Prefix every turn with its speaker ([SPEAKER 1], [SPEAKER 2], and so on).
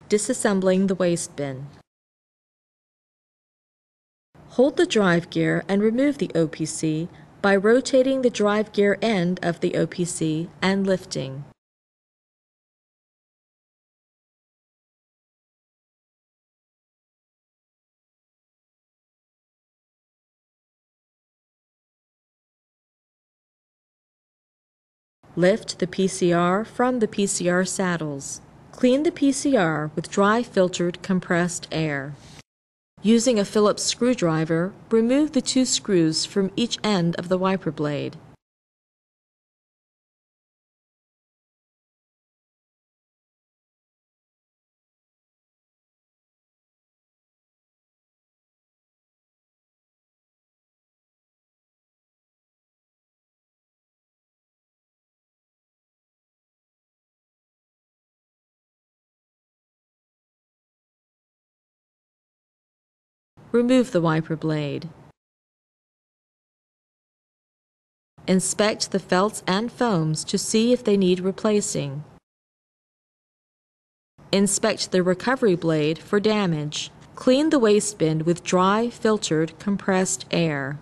[SPEAKER 1] Disassembling the waste bin. Hold the drive gear and remove the OPC by rotating the drive gear end of the OPC and lifting. Lift the PCR from the PCR saddles. Clean the PCR with dry filtered compressed air. Using a Phillips screwdriver, remove the 2 screws from each end of the wiper blade. Remove the wiper blade. Inspect the felts and foams to see if they need replacing. Inspect the recovery blade for damage. Clean the waste bin with dry, filtered, compressed air.